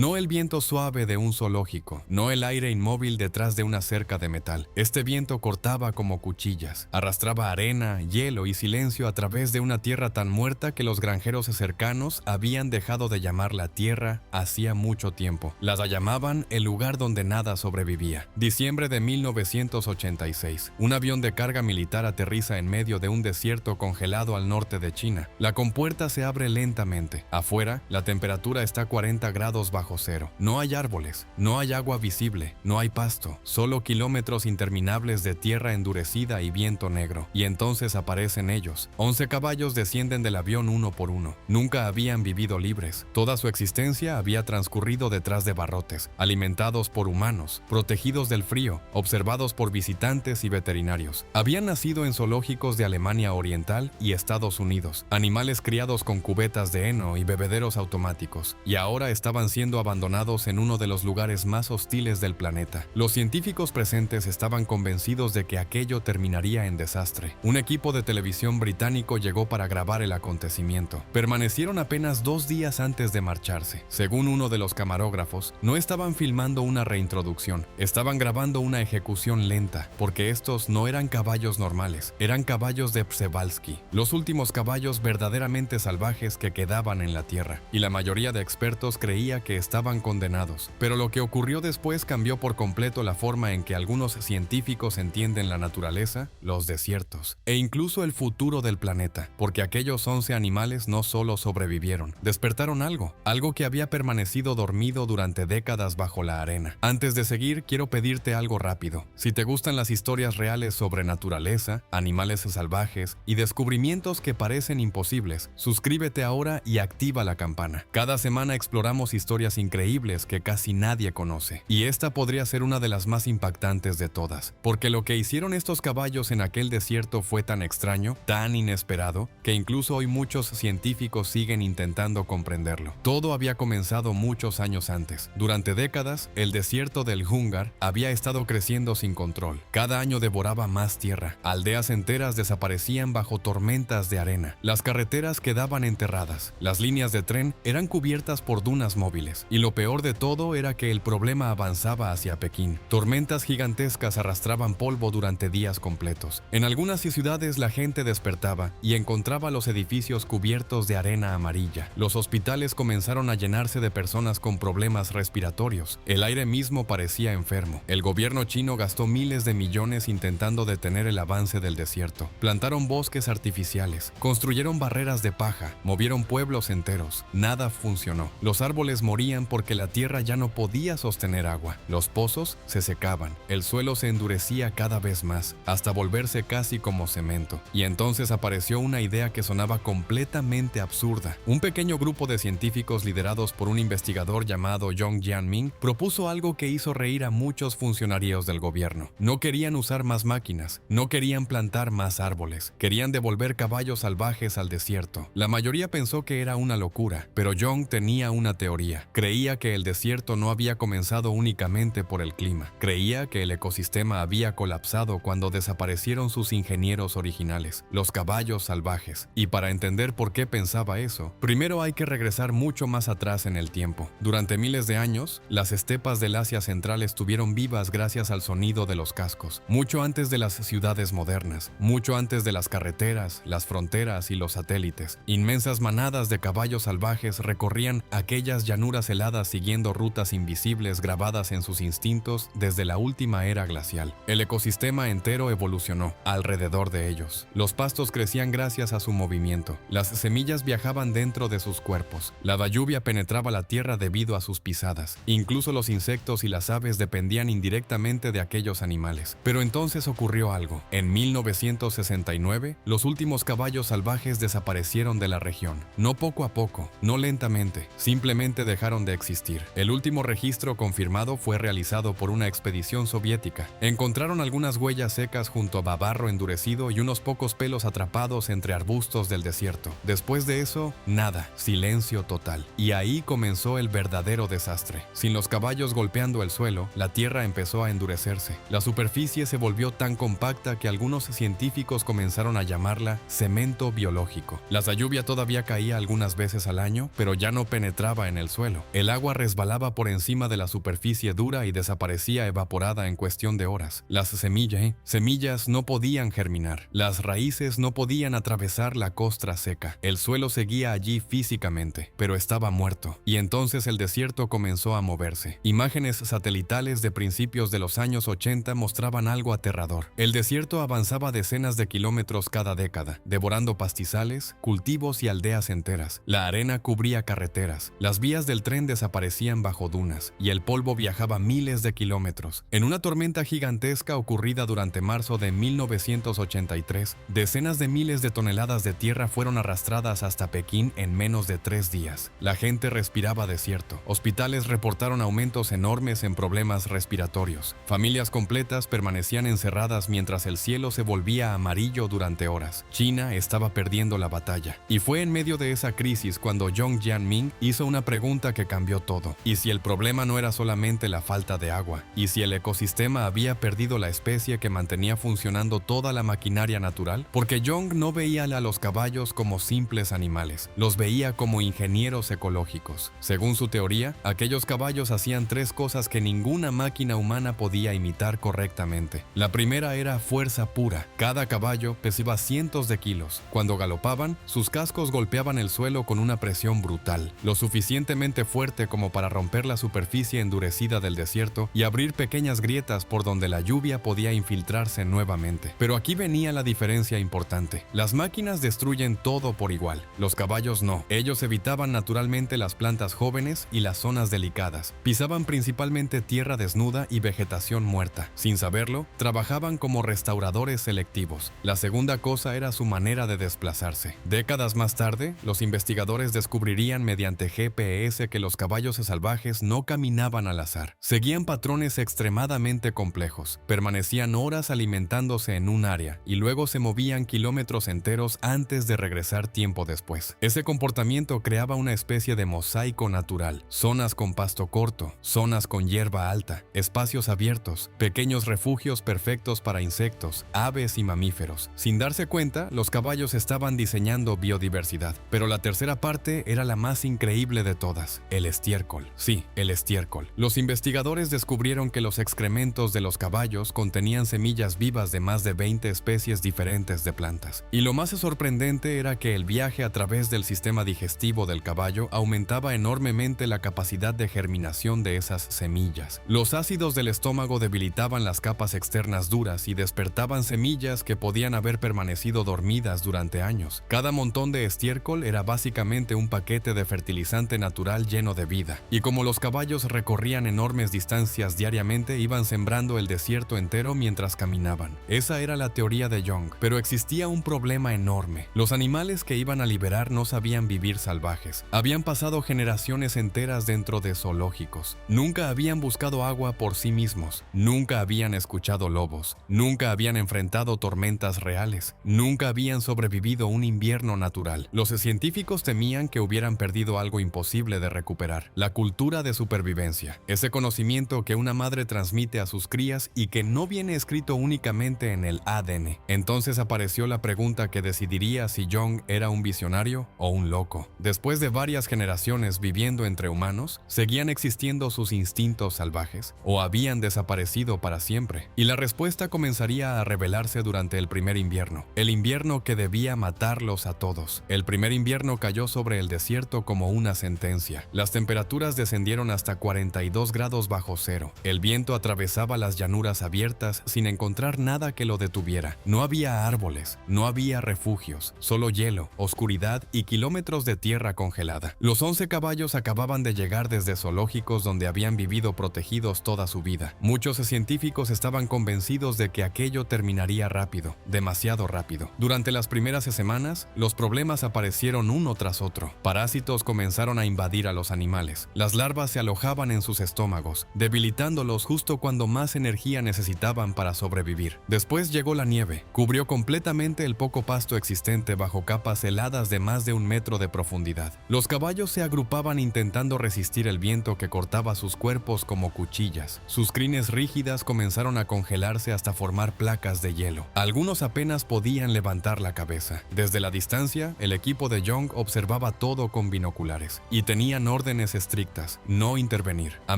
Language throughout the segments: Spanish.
No el viento suave de un zoológico, no el aire inmóvil detrás de una cerca de metal. Este viento cortaba como cuchillas, arrastraba arena, hielo y silencio a través de una tierra tan muerta que los granjeros cercanos habían dejado de llamarla tierra hacía mucho tiempo. La llamaban el lugar donde nada sobrevivía. Diciembre de 1986. Un avión de carga militar aterriza en medio de un desierto congelado al norte de China. La compuerta se abre lentamente. Afuera, la temperatura está a 40 grados bajo cero. No hay árboles, no hay agua visible, no hay pasto, solo kilómetros interminables de tierra endurecida y viento negro. Y entonces aparecen ellos. 11 caballos descienden del avión uno por uno. Nunca habían vivido libres. Toda su existencia había transcurrido detrás de barrotes, alimentados por humanos, protegidos del frío, observados por visitantes y veterinarios. Habían nacido en zoológicos de Alemania Oriental y Estados Unidos, animales criados con cubetas de heno y bebederos automáticos, y ahora estaban siendo abandonados en uno de los lugares más hostiles del planeta. Los científicos presentes estaban convencidos de que aquello terminaría en desastre. Un equipo de televisión británico llegó para grabar el acontecimiento. Permanecieron apenas 2 días antes de marcharse. Según uno de los camarógrafos, no estaban filmando una reintroducción, estaban grabando una ejecución lenta, porque estos no eran caballos normales, eran caballos de Przewalski, los últimos caballos verdaderamente salvajes que quedaban en la tierra, y la mayoría de expertos creía que estaban condenados. Pero lo que ocurrió después cambió por completo la forma en que algunos científicos entienden la naturaleza, los desiertos, e incluso el futuro del planeta, porque aquellos 11 animales no solo sobrevivieron, despertaron algo que había permanecido dormido durante décadas bajo la arena. Antes de seguir, quiero pedirte algo rápido. Si te gustan las historias reales sobre naturaleza, animales salvajes y descubrimientos que parecen imposibles, suscríbete ahora y activa la campana. Cada semana exploramos historias increíbles que casi nadie conoce, y esta podría ser una de las más impactantes de todas, porque lo que hicieron estos caballos en aquel desierto fue tan extraño, tan inesperado, que incluso hoy muchos científicos siguen intentando comprenderlo. Todo había comenzado muchos años antes. Durante décadas, el desierto del Hungar había estado creciendo sin control. Cada año devoraba más tierra. Aldeas enteras desaparecían bajo tormentas de arena. Las carreteras quedaban enterradas. Las líneas de tren eran cubiertas por dunas móviles. Y lo peor de todo era que el problema avanzaba hacia Pekín. Tormentas gigantescas arrastraban polvo durante días completos. En algunas ciudades la gente despertaba y encontraba los edificios cubiertos de arena amarilla. Los hospitales comenzaron a llenarse de personas con problemas respiratorios. El aire mismo parecía enfermo. El gobierno chino gastó miles de millones intentando detener el avance del desierto. Plantaron bosques artificiales, construyeron barreras de paja, movieron pueblos enteros. Nada funcionó. Los árboles morían porque la tierra ya no podía sostener agua. Los pozos se secaban. El suelo se endurecía cada vez más, hasta volverse casi como cemento. Y entonces apareció una idea que sonaba completamente absurda. Un pequeño grupo de científicos liderados por un investigador llamado Zhong Jianming propuso algo que hizo reír a muchos funcionarios del gobierno. No querían usar más máquinas, no querían plantar más árboles, querían devolver caballos salvajes al desierto. La mayoría pensó que era una locura, pero Zhong tenía una teoría. Creía que el desierto no había comenzado únicamente por el clima. Creía que el ecosistema había colapsado cuando desaparecieron sus ingenieros originales, los caballos salvajes. Y para entender por qué pensaba eso, primero hay que regresar mucho más atrás en el tiempo. Durante miles de años, las estepas del Asia Central estuvieron vivas gracias al sonido de los cascos, mucho antes de las ciudades modernas, mucho antes de las carreteras, las fronteras y los satélites. Inmensas manadas de caballos salvajes recorrían aquellas llanuras heladas siguiendo rutas invisibles grabadas en sus instintos desde la última era glacial. El ecosistema entero evolucionó alrededor de ellos. Los pastos crecían gracias a su movimiento. Las semillas viajaban dentro de sus cuerpos. La lluvia penetraba la tierra debido a sus pisadas. Incluso los insectos y las aves dependían indirectamente de aquellos animales. Pero entonces ocurrió algo. En 1969, los últimos caballos salvajes desaparecieron de la región. No poco a poco, no lentamente, simplemente dejaron de existir. El último registro confirmado fue realizado por una expedición soviética. Encontraron algunas huellas secas junto a barro endurecido y unos pocos pelos atrapados entre arbustos del desierto. Después de eso, nada, silencio total. Y ahí comenzó el verdadero desastre. Sin los caballos golpeando el suelo, la tierra empezó a endurecerse. La superficie se volvió tan compacta que algunos científicos comenzaron a llamarla cemento biológico. La lluvia todavía caía algunas veces al año, pero ya no penetraba en el suelo. El agua resbalaba por encima de la superficie dura y desaparecía evaporada en cuestión de horas. Las semillas no podían germinar. Las raíces no podían atravesar la costra seca. El suelo seguía allí físicamente, pero estaba muerto. Y entonces el desierto comenzó a moverse. Imágenes satelitales de principios de los años 80 mostraban algo aterrador. El desierto avanzaba decenas de kilómetros cada década, devorando pastizales, cultivos y aldeas enteras. La arena cubría carreteras, las vías del tren desaparecían bajo dunas, y el polvo viajaba miles de kilómetros. En una tormenta gigantesca ocurrida durante marzo de 1983, decenas de miles de toneladas de tierra fueron arrastradas hasta Pekín en menos de 3 días. La gente respiraba desierto. Hospitales reportaron aumentos enormes en problemas respiratorios. Familias completas permanecían encerradas mientras el cielo se volvía amarillo durante horas. China estaba perdiendo la batalla. Y fue en medio de esa crisis cuando Jiang Zemin hizo una pregunta que cambió todo. ¿Y si el problema no era solamente la falta de agua? ¿Y si el ecosistema había perdido la especie que mantenía funcionando toda la maquinaria natural? Porque Jiang no veía a los caballos como simples animales, los veía como ingenieros ecológicos. Según su teoría, aquellos caballos hacían 3 cosas que ninguna máquina humana podía imitar correctamente. La primera era fuerza pura. Cada caballo pesaba cientos de kilos. Cuando galopaban, sus cascos golpeaban el suelo con una presión brutal, lo suficientemente fuerte como para romper la superficie endurecida del desierto y abrir pequeñas grietas por donde la lluvia podía infiltrarse nuevamente. Pero aquí venía la diferencia importante. Las máquinas destruyen todo por igual. Los caballos no. Ellos evitaban naturalmente las plantas jóvenes y las zonas delicadas. Pisaban principalmente tierra desnuda y vegetación muerta. Sin saberlo, trabajaban como restauradores selectivos. La segunda cosa era su manera de desplazarse. Décadas más tarde, los investigadores descubrirían mediante GPS que los caballos salvajes no caminaban al azar. Seguían patrones extremadamente complejos. Permanecían horas alimentándose en un área y luego se movían kilómetros enteros antes de regresar tiempo después. Ese comportamiento creaba una especie de mosaico natural. Zonas con pasto corto, zonas con hierba alta, espacios abiertos, pequeños refugios perfectos para insectos, aves y mamíferos. Sin darse cuenta, los caballos estaban diseñando biodiversidad. Pero la tercera parte era la más increíble de todas: el estiércol. Sí, el estiércol. Los investigadores descubrieron que los excrementos de los caballos contenían semillas vivas de más de 20 especies diferentes de plantas. Y lo más sorprendente era que el viaje a través del sistema digestivo del caballo aumentaba enormemente la capacidad de germinación de esas semillas. Los ácidos del estómago debilitaban las capas externas duras y despertaban semillas que podían haber permanecido dormidas durante años. Cada montón de estiércol era básicamente un paquete de fertilizante natural lleno de vida. Y como los caballos recorrían enormes distancias diariamente, iban sembrando el desierto entero mientras caminaban. Esa era la teoría de Jiang. Pero existía un problema enorme. Los animales que iban a liberar no sabían vivir salvajes. Habían pasado generaciones enteras dentro de zoológicos. Nunca habían buscado agua por sí mismos. Nunca habían escuchado lobos. Nunca habían enfrentado tormentas reales. Nunca habían sobrevivido un invierno natural. Los científicos temían que hubieran perdido algo imposible de recuperar: la cultura de supervivencia. Ese conocimiento que una madre transmite a sus crías y que no viene escrito únicamente en el ADN. Entonces apareció la pregunta que decidiría si Jiang era un visionario o un loco. Después de varias generaciones viviendo entre humanos, ¿seguían existiendo sus instintos salvajes o habían desaparecido para siempre? Y la respuesta comenzaría a revelarse durante el primer invierno, el invierno que debía matarlos a todos. El primer invierno cayó sobre el desierto como una sentencia. Las temperaturas descendieron hasta 42 grados bajo cero. El viento atravesaba las llanuras abiertas sin encontrar nada que lo detuviera. No había árboles, no había refugios, solo hielo, oscuridad y kilómetros de tierra congelada. Los 11 caballos acababan de llegar desde zoológicos donde habían vivido protegidos toda su vida. Muchos científicos estaban convencidos de que aquello terminaría rápido, demasiado rápido. Durante las primeras semanas, los problemas aparecieron uno tras otro. Parásitos comenzaron a invadir a los animales. Las larvas se alojaban en sus estómagos, debilitándolos justo cuando más energía necesitaban para sobrevivir. Después llegó la nieve. Cubrió completamente el poco pasto existente bajo capas heladas de más de 1 metro de profundidad. Los caballos se agrupaban intentando resistir el viento que cortaba sus cuerpos como cuchillas. Sus crines rígidas comenzaron a congelarse hasta formar placas de hielo. Algunos apenas podían levantar la cabeza. Desde la distancia, el equipo de Jiang observaba todo con binoculares y tenían órdenes estrictas: no intervenir, a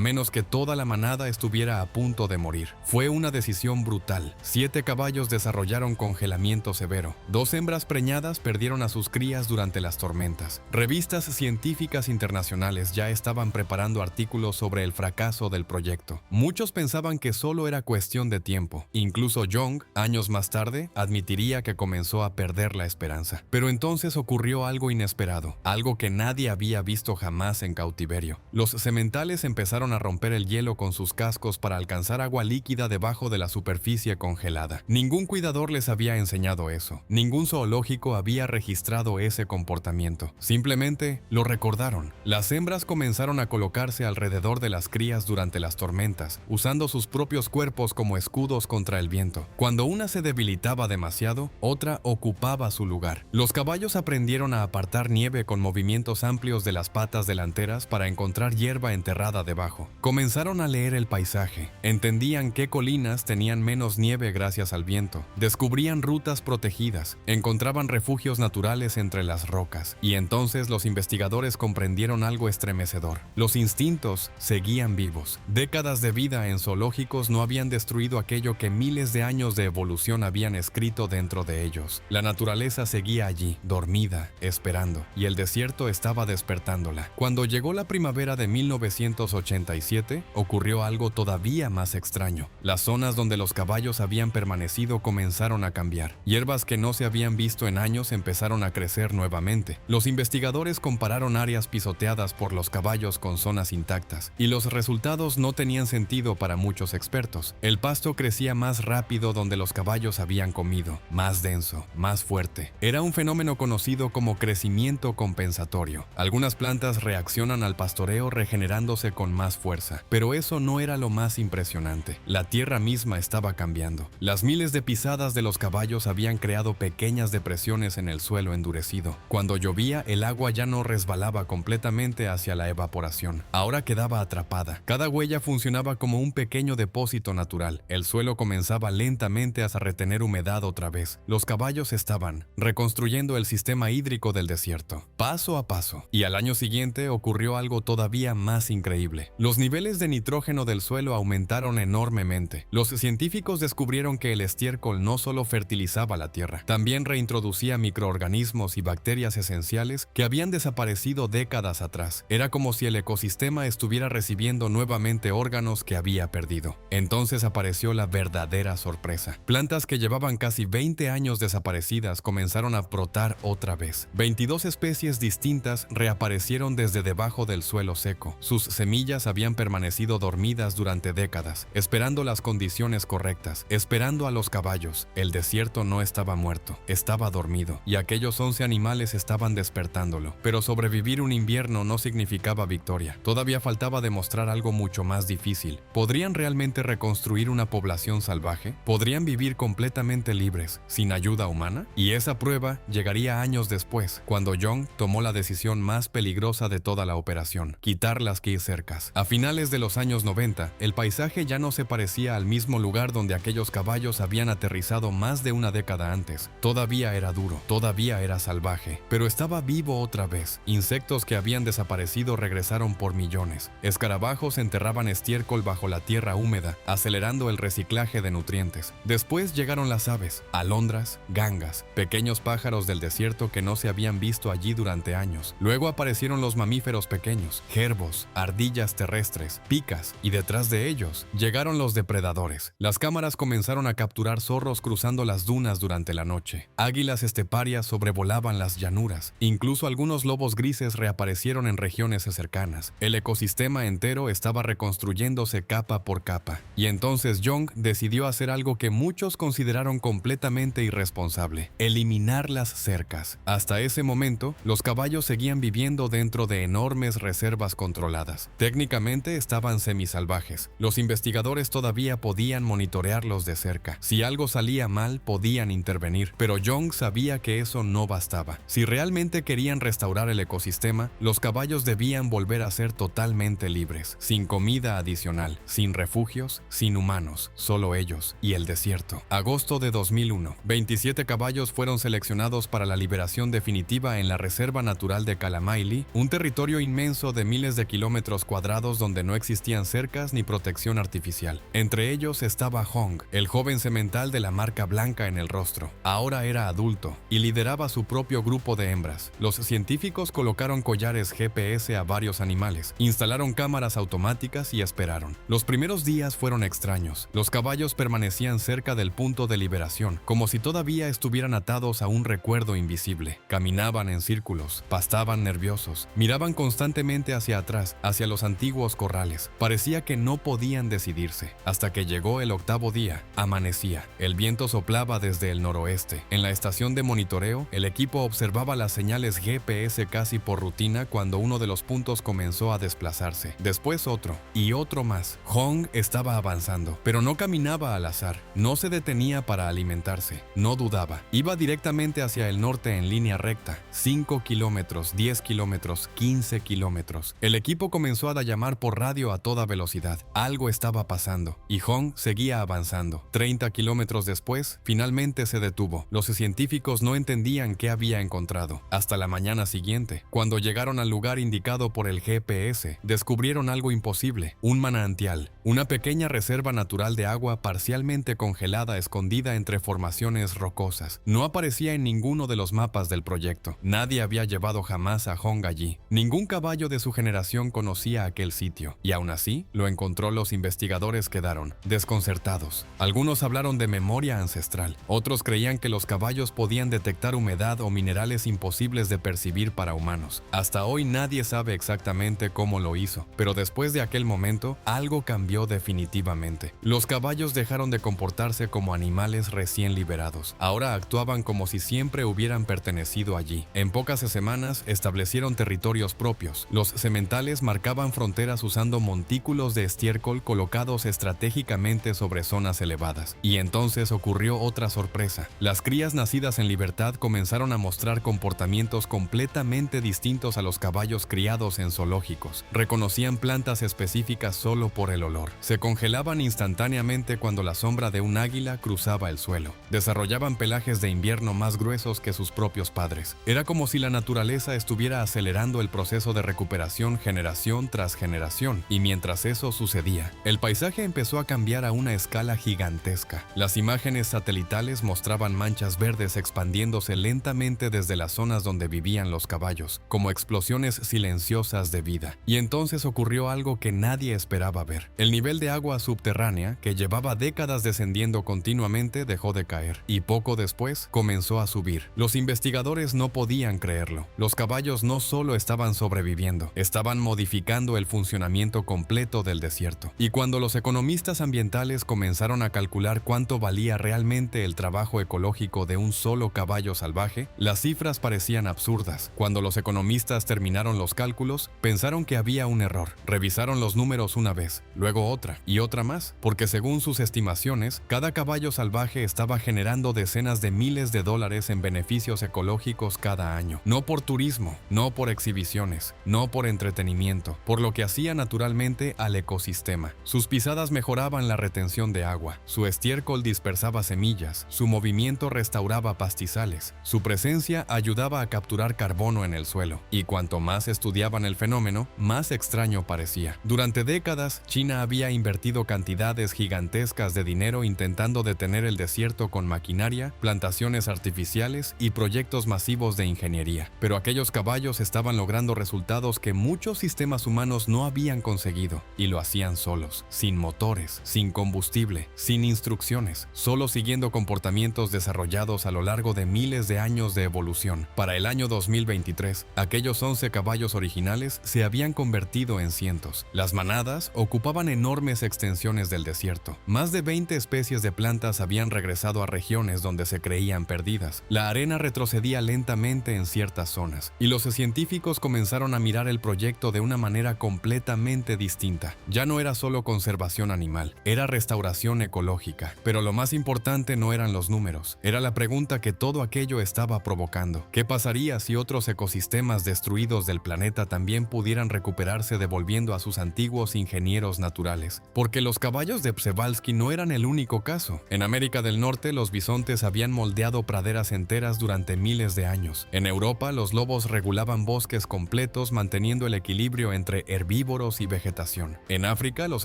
menos que toda la manada estuviera a punto de morir. Fue una decisión brutal. 7 caballos desarrollaron congelamiento severo. 2 hembras preñadas perdieron a sus crías durante las tormentas. Revistas científicas internacionales ya estaban preparando artículos sobre el fracaso del proyecto. Muchos pensaban que solo era cuestión de tiempo. Incluso Young, años más tarde, admitiría que comenzó a perder la esperanza. Pero entonces ocurrió algo inesperado, algo que nadie había visto jamás en cautiverio. Los sementales empezaron a romper el hielo con sus cascos para alcanzar agua líquida debajo de la superficie congelada. Ningún cuidador les había enseñado eso. Ningún zoológico había registrado ese comportamiento. Simplemente lo recordaron. Las hembras comenzaron a colocarse alrededor de las crías durante las tormentas, usando sus propios cuerpos como escudos contra el viento. Cuando una se debilitaba demasiado, otra ocupaba su lugar. Los caballos aprendieron a apartar nieve con movimientos amplios de las patas delanteras para encontrar hierba enterrada debajo. Comenzaron a leer el paisaje. Entendían qué colinas tenían menos nieve gracias al viento. Descubrían rutas protegidas. Encontraban refugios naturales entre las rocas. Y entonces los investigadores comprendieron algo estremecedor. Los instintos seguían vivos. Décadas de vida en zoológicos no habían destruido aquello que miles de años de evolución habían escrito dentro de ellos. La naturaleza seguía allí, dormida, esperando, y el desierto estaba despertándola. Cuando llegó la primavera de 1987, ocurrió algo todavía más extraño. Las zonas donde los caballos habían permanecido comenzaron a cambiar. Hierbas que no se habían visto en años empezaron a crecer nuevamente. Los investigadores compararon áreas pisoteadas por los caballos con zonas intactas, y los resultados no tenían sentido para muchos expertos. El pasto crecía más rápido donde los caballos habían comido, más denso, más fuerte. Era un fenómeno conocido como crecimiento compensatorio. Algunas plantas reaccionan al pastoreo regenerándose con más fuerza, pero eso no era lo más impresionante. La tierra misma estaba cambiando. Las miles de pisadas de los caballos habían creado pequeñas depresiones en el suelo endurecido. Cuando llovía, el agua ya no resbalaba completamente hacia la evaporación. Ahora quedaba atrapada. Cada huella funcionaba como un pequeño depósito natural. El suelo comenzaba lentamente a retener humedad otra vez. Los caballos estaban reconstruyendo el sistema hídrico del desierto, paso a paso. Y al año siguiente ocurrió algo todavía más increíble. Los niveles de nitrógeno del suelo aumentaron enormemente. Los científicos descubrieron que el estiércol no solo fertilizaba la tierra, también reintroducía microorganismos y bacterias esenciales que habían desaparecido décadas atrás. Era como si el ecosistema estuviera recibiendo nuevamente órganos que había perdido. Entonces apareció la verdadera sorpresa. Plantas que llevaban casi 20 años desaparecidas comenzaron a brotar otra vez. 22 especies distintas reaparecieron desde debajo del suelo seco. Sus semillas habían permanecido dormidas durante décadas, esperando las condiciones correctas, esperando a los caballos. El desierto no estaba muerto, estaba dormido, y aquellos 11 animales estaban despertándolo. Pero sobrevivir un invierno no significaba victoria. Todavía faltaba demostrar algo mucho más difícil. ¿Podrían realmente reconstruir una población salvaje? ¿Podrían vivir completamente libres, sin ayuda humana? Y esa prueba llegaría años después, cuando Young tomó la decisión más peligrosa de toda la operación: quitar las cercas. A finales de los años 90, el paisaje ya no se parecía al mismo lugar donde aquellos caballos habían aterrizado más de una década antes. Todavía era duro, todavía era salvaje, pero estaba vivo otra vez. Insectos que habían desaparecido regresaron por millones. Escarabajos enterraban estiércol bajo la tierra húmeda, acelerando el reciclaje de nutrientes. Después llegaron las aves, alondras, gangas, pequeños pájaros del desierto que no se habían visto allí durante años. Luego aparecieron los mamíferos pequeños, jerbos, ardillas terrestres, picas, y detrás de ellos llegaron los depredadores. Las cámaras comenzaron a capturar zorros cruzando las dunas durante la noche. Águilas esteparias sobrevolaban las llanuras. Incluso algunos lobos grises reaparecieron en regiones cercanas. El ecosistema entero estaba reconstruyéndose capa por capa. Y entonces Young decidió hacer algo que muchos consideraron completamente irresponsable: eliminar las cercas. Hasta ese momento, los caballos seguían viviendo dentro de enormes reservas controladas. Técnicamente estaban semisalvajes. Los investigadores todavía podían monitorearlos de cerca. Si algo salía mal, podían intervenir. Pero Young sabía que eso no bastaba. Si realmente querían restaurar el ecosistema, los caballos debían volver a ser totalmente libres, sin comida adicional, sin refugios, sin humanos, solo ellos y el desierto. Agosto de 2001. 27 caballos fueron seleccionados para la liberación definitiva en la Reserva Natural de Kalamaili, un territorio territorio inmenso de miles de kilómetros cuadrados donde no existían cercas ni protección artificial. Entre ellos estaba Hong, el joven semental de la marca blanca en el rostro. Ahora era adulto y lideraba su propio grupo de hembras. Los científicos colocaron collares GPS a varios animales, instalaron cámaras automáticas y esperaron. Los primeros días fueron extraños. Los caballos permanecían cerca del punto de liberación, como si todavía estuvieran atados a un recuerdo invisible. Caminaban en círculos, pastaban nerviosos, miraban constantemente hacia atrás, hacia los antiguos corrales. Parecía que no podían decidirse. Hasta que llegó el octavo día, amanecía. El viento soplaba desde el noroeste. En la estación de monitoreo, el equipo observaba las señales GPS casi por rutina cuando uno de los puntos comenzó a desplazarse. Después otro, y otro más. Hong estaba avanzando, pero no caminaba al azar. No se detenía para alimentarse. No dudaba. Iba directamente hacia el norte en línea recta. 5 kilómetros, 10 kilómetros, 15 kilómetros. El equipo comenzó a llamar por radio a toda velocidad. Algo estaba pasando, y Hong seguía avanzando. 30 kilómetros después, finalmente se detuvo. Los científicos no entendían qué había encontrado. Hasta la mañana siguiente, cuando llegaron al lugar indicado por el GPS, descubrieron algo imposible: un manantial, una pequeña reserva natural de agua parcialmente congelada escondida entre formaciones rocosas. No aparecía en ninguno de los mapas del proyecto. Nadie había llevado jamás a Hong allí. Ningún caballo de su generación conocía aquel sitio, y aún así lo encontró. Los investigadores quedaron desconcertados. Algunos hablaron de memoria ancestral, otros creían que los caballos podían detectar humedad o minerales imposibles de percibir para humanos. Hasta hoy nadie sabe exactamente cómo lo hizo, pero después de aquel momento, algo cambió definitivamente. Los caballos dejaron de comportarse como animales recién liberados. Ahora actuaban como si siempre hubieran pertenecido allí. En pocas semanas establecieron territorios propios. Los sementales marcaban fronteras usando montículos de estiércol colocados estratégicamente sobre zonas elevadas. Y entonces ocurrió otra sorpresa. Las crías nacidas en libertad comenzaron a mostrar comportamientos completamente distintos a los caballos criados en zoológicos. Reconocían plantas específicas solo por el olor. Se congelaban instantáneamente cuando la sombra de un águila cruzaba el suelo. Desarrollaban pelajes de invierno más gruesos que sus propios padres. Era como si la naturaleza estuviera acelerando el proceso de recuperación generación tras generación. Y mientras eso sucedía, el paisaje empezó a cambiar a una escala gigantesca. Las imágenes satelitales mostraban manchas verdes expandiéndose lentamente desde las zonas donde vivían los caballos, como explosiones silenciosas de vida. Y entonces ocurrió algo que nadie esperaba ver. El nivel de agua subterránea, que llevaba décadas descendiendo continuamente, dejó de caer, y poco después comenzó a subir. Los investigadores no podían creerlo. Los caballos no solo estaban sobreviviendo, estaban modificando el funcionamiento completo del desierto. Y cuando los economistas ambientales comenzaron a calcular cuánto valía realmente el trabajo ecológico de un solo caballo salvaje, las cifras parecían absurdas. Cuando los economistas terminaron los cálculos, pensaron que había un error. Revisaron los números una vez, luego otra y otra más, porque según sus estimaciones, cada caballo salvaje estaba generando decenas de miles de dólares en beneficios ecológicos cada año. No por turismo, no por exhibiciones, no por entretenimiento, por lo que hacía naturalmente al ecosistema. Sus pisadas mejoraban la retención de agua, su estiércol dispersaba semillas, su movimiento restauraba pastizales, su presencia ayudaba a capturar carbono en el suelo, y cuanto más estudiaban el fenómeno, más extraño parecía. Durante décadas, China había invertido cantidades gigantescas de dinero intentando detener el desierto con maquinaria, plantaciones artificiales y proyectos masivos de ingeniería. Pero aquellos caballos estaban logrando resultados que muchos sistemas humanos no habían conseguido, y lo hacían solos, sin motores, sin combustible, sin instrucciones, solo siguiendo comportamientos desarrollados a lo largo de miles de años de evolución. Para el año 2023, aquellos 11 caballos originales se habían convertido en cientos. Las manadas ocupaban enormes extensiones del desierto. Más de 20 especies de plantas habían regresado a regiones donde se creían perdidas. La arena retrocedía lentamente en ciertas zonas, y los científicos comenzaron a mirar el proyecto de una manera completamente distinta. Ya no era solo conservación animal, era restauración ecológica. Pero lo más importante no eran los números, era la pregunta que todo aquello estaba provocando. ¿Qué pasaría si otros ecosistemas destruidos del planeta también pudieran recuperarse devolviendo a sus antiguos ingenieros naturales? Porque los caballos de Przewalski no eran el único caso. En América del Norte, los bisontes habían moldeado praderas enteras durante miles de años. En Europa, los lobos regulaban bosques completos completos manteniendo el equilibrio entre herbívoros y vegetación. En África, los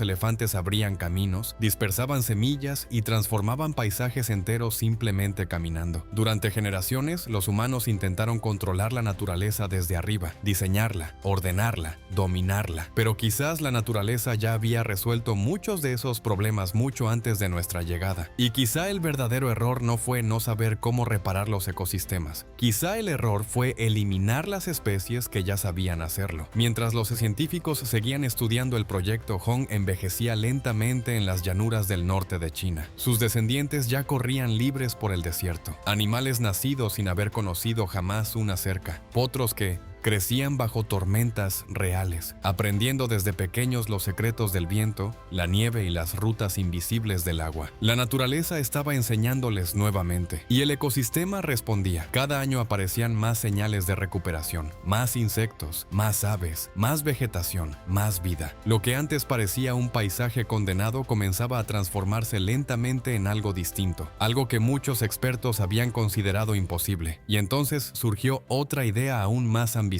elefantes abrían caminos, dispersaban semillas y transformaban paisajes enteros simplemente caminando. Durante generaciones, los humanos intentaron controlar la naturaleza desde arriba, diseñarla, ordenarla, dominarla. Pero quizás la naturaleza ya había resuelto muchos de esos problemas mucho antes de nuestra llegada. Y quizá el verdadero error no fue no saber cómo reparar los ecosistemas. Quizá el error fue eliminar las especies que ya sabían hacerlo. Mientras los científicos seguían estudiando el proyecto, Hong envejecía lentamente en las llanuras del norte de China. Sus descendientes ya corrían libres por el desierto. Animales nacidos sin haber conocido jamás una cerca. Potros que crecían bajo tormentas reales, aprendiendo desde pequeños los secretos del viento, la nieve y las rutas invisibles del agua. La naturaleza estaba enseñándoles nuevamente, y el ecosistema respondía. Cada año aparecían más señales de recuperación, más insectos, más aves, más vegetación, más vida. Lo que antes parecía un paisaje condenado comenzaba a transformarse lentamente en algo distinto, algo que muchos expertos habían considerado imposible. Y entonces surgió otra idea aún más ambiciosa: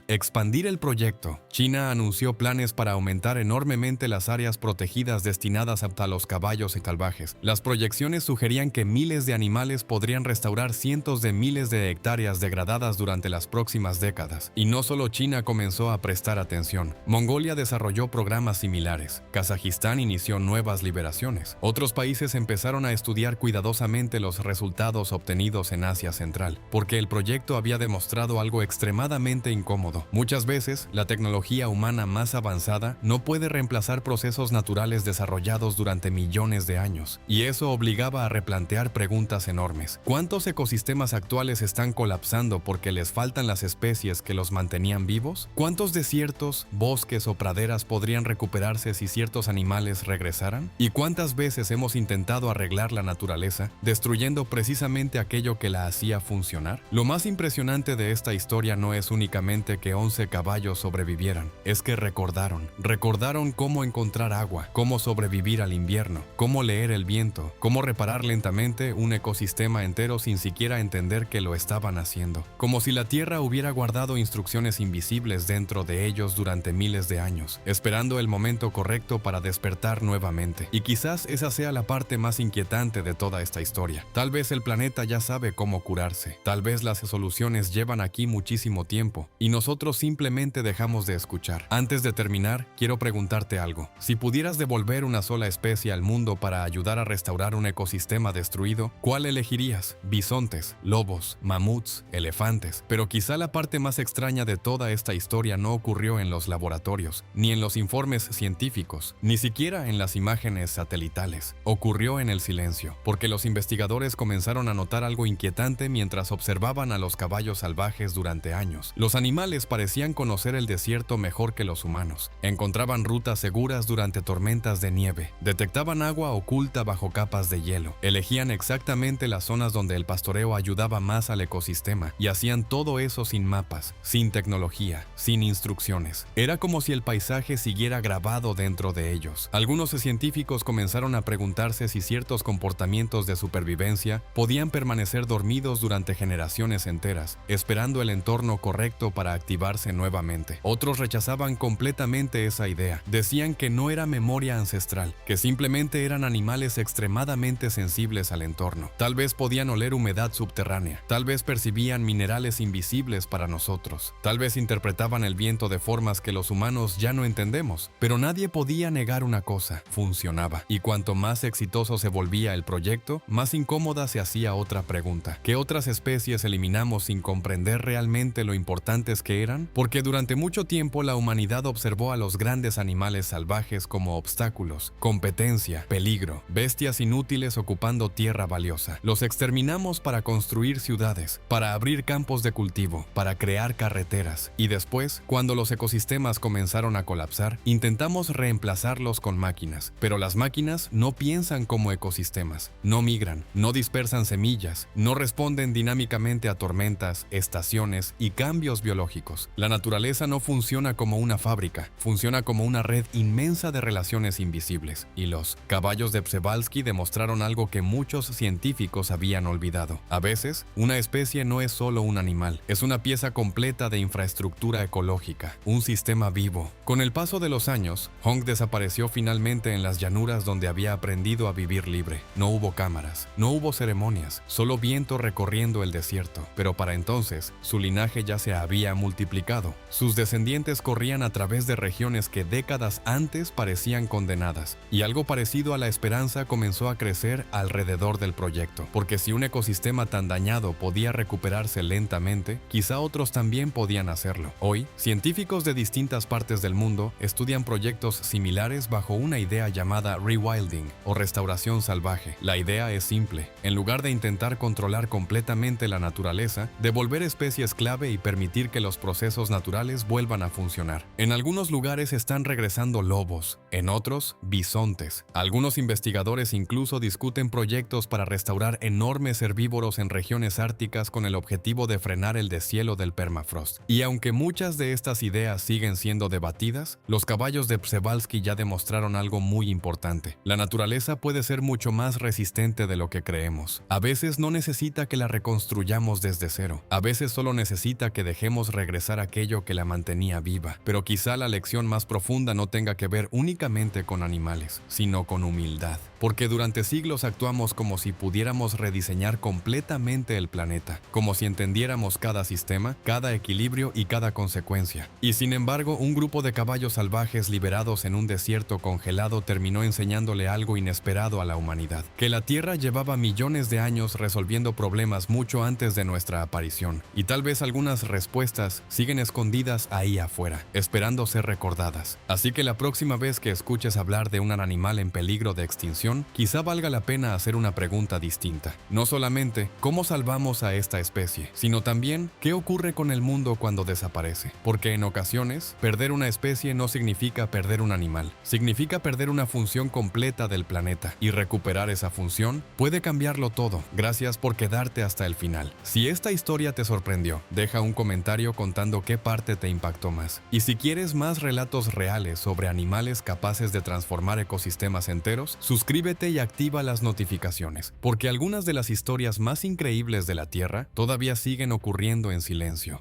expandir el proyecto. China anunció planes para aumentar enormemente las áreas protegidas destinadas a los caballos salvajes. Las proyecciones sugerían que miles de animales podrían restaurar cientos de miles de hectáreas degradadas durante las próximas décadas. Y no solo China comenzó a prestar atención. Mongolia desarrolló programas similares. Kazajistán inició nuevas liberaciones. Otros países empezaron a estudiar cuidadosamente los resultados obtenidos en Asia Central, porque el proyecto había demostrado algo extremadamente incómodo. Muchas veces, la tecnología humana más avanzada no puede reemplazar procesos naturales desarrollados durante millones de años, y eso obligaba a replantear preguntas enormes. ¿Cuántos ecosistemas actuales están colapsando porque les faltan las especies que los mantenían vivos? ¿Cuántos desiertos, bosques o praderas podrían recuperarse si ciertos animales regresaran? ¿Y cuántas veces hemos intentado arreglar la naturaleza, destruyendo precisamente aquello que la hacía funcionar? Lo más impresionante de esta historia no es únicamente que 11 caballos sobrevivieran, es que recordaron cómo encontrar agua, cómo sobrevivir al invierno, cómo leer el viento, cómo reparar lentamente un ecosistema entero sin siquiera entender que lo estaban haciendo, como si la Tierra hubiera guardado instrucciones invisibles dentro de ellos durante miles de años, esperando el momento correcto para despertar nuevamente. Y quizás esa sea la parte más inquietante de toda esta historia. Tal vez el planeta ya sabe cómo curarse, tal vez las soluciones llevan aquí muchísimo tiempo, y nosotros simplemente dejamos de escuchar. Antes de terminar, quiero preguntarte algo. Si pudieras devolver una sola especie al mundo para ayudar a restaurar un ecosistema destruido, ¿cuál elegirías? Bisontes, lobos, mamuts, elefantes. Pero quizá la parte más extraña de toda esta historia no ocurrió en los laboratorios, ni en los informes científicos, ni siquiera en las imágenes satelitales. Ocurrió en el silencio, porque los investigadores comenzaron a notar algo inquietante mientras observaban a los caballos salvajes durante años. Los animales parecían conocer el desierto mejor que los humanos. Encontraban rutas seguras durante tormentas de nieve, detectaban agua oculta bajo capas de hielo, elegían exactamente las zonas donde el pastoreo ayudaba más al ecosistema, y hacían todo eso sin mapas, sin tecnología, sin instrucciones. Era como si el paisaje siguiera grabado dentro de ellos. Algunos científicos comenzaron a preguntarse si ciertos comportamientos de supervivencia podían permanecer dormidos durante generaciones enteras, esperando el entorno correcto para activarse nuevamente. Otros rechazaban completamente esa idea. Decían que no era memoria ancestral, que simplemente eran animales extremadamente sensibles al entorno. Tal vez podían oler humedad subterránea, tal vez percibían minerales invisibles para nosotros, tal vez interpretaban el viento de formas que los humanos ya no entendemos. Pero nadie podía negar una cosa: funcionaba. Y cuanto más exitoso se volvía el proyecto, más incómoda se hacía otra pregunta: ¿qué otras especies eliminamos sin comprender realmente lo importantes que eran? Porque durante mucho tiempo la humanidad observó a los grandes animales salvajes como obstáculos, competencia, peligro, bestias inútiles ocupando tierra valiosa. Los exterminamos para construir ciudades, para abrir campos de cultivo, para crear carreteras. Y después, cuando los ecosistemas comenzaron a colapsar, intentamos reemplazarlos con máquinas. Pero las máquinas no piensan como ecosistemas, no migran, no dispersan semillas, no responden dinámicamente a tormentas, estaciones y cambios principios biológicos. La naturaleza no funciona como una fábrica, funciona como una red inmensa de relaciones invisibles. Y los caballos de Przewalski demostraron algo que muchos científicos habían olvidado. A veces, una especie no es solo un animal, es una pieza completa de infraestructura ecológica, un sistema vivo. Con el paso de los años, Hong desapareció finalmente en las llanuras donde había aprendido a vivir libre. No hubo cámaras, no hubo ceremonias, solo viento recorriendo el desierto. Pero para entonces, su linaje ya se había multiplicado. Sus descendientes corrían a través de regiones que décadas antes parecían condenadas. Y algo parecido a la esperanza comenzó a crecer alrededor del proyecto. Porque si un ecosistema tan dañado podía recuperarse lentamente, quizá otros también podían hacerlo. Hoy, científicos de distintas partes del mundo estudian proyectos similares bajo una idea llamada rewilding o restauración salvaje. La idea es simple. En lugar de intentar controlar completamente la naturaleza, devolver especies clave y permitir que los procesos naturales vuelvan a funcionar. En algunos lugares están regresando lobos, en otros, bisontes. Algunos investigadores incluso discuten proyectos para restaurar enormes herbívoros en regiones árticas con el objetivo de frenar el deshielo del permafrost. Y aunque muchas de estas ideas siguen siendo debatidas, los caballos de Przewalski ya demostraron algo muy importante. La naturaleza puede ser mucho más resistente de lo que creemos. A veces no necesita que la reconstruyamos desde cero. A veces solo necesita que dejemos regresar aquello que la mantenía viva. Pero quizá la lección más profunda no tenga que ver únicamente con animales, sino con humildad. Porque durante siglos actuamos como si pudiéramos rediseñar completamente el planeta, como si entendiéramos cada sistema, cada equilibrio y cada consecuencia. Y sin embargo, un grupo de caballos salvajes liberados en un desierto congelado terminó enseñándole algo inesperado a la humanidad: que la Tierra llevaba millones de años resolviendo problemas mucho antes de nuestra aparición, y tal vez algunas respuestas siguen escondidas ahí afuera, esperando ser recordadas. Así que la próxima vez que escuches hablar de un animal en peligro de extinción, quizá valga la pena hacer una pregunta distinta. No solamente ¿cómo salvamos a esta especie?, sino también ¿qué ocurre con el mundo cuando desaparece? Porque en ocasiones, perder una especie no significa perder un animal, significa perder una función completa del planeta, y recuperar esa función puede cambiarlo todo. Gracias por quedarte hasta el final. Si esta historia te sorprendió, deja un comentario contando qué parte te impactó más. Y si quieres más relatos reales sobre animales capaces de transformar ecosistemas enteros, suscríbete y activa las notificaciones, porque algunas de las historias más increíbles de la Tierra todavía siguen ocurriendo en silencio.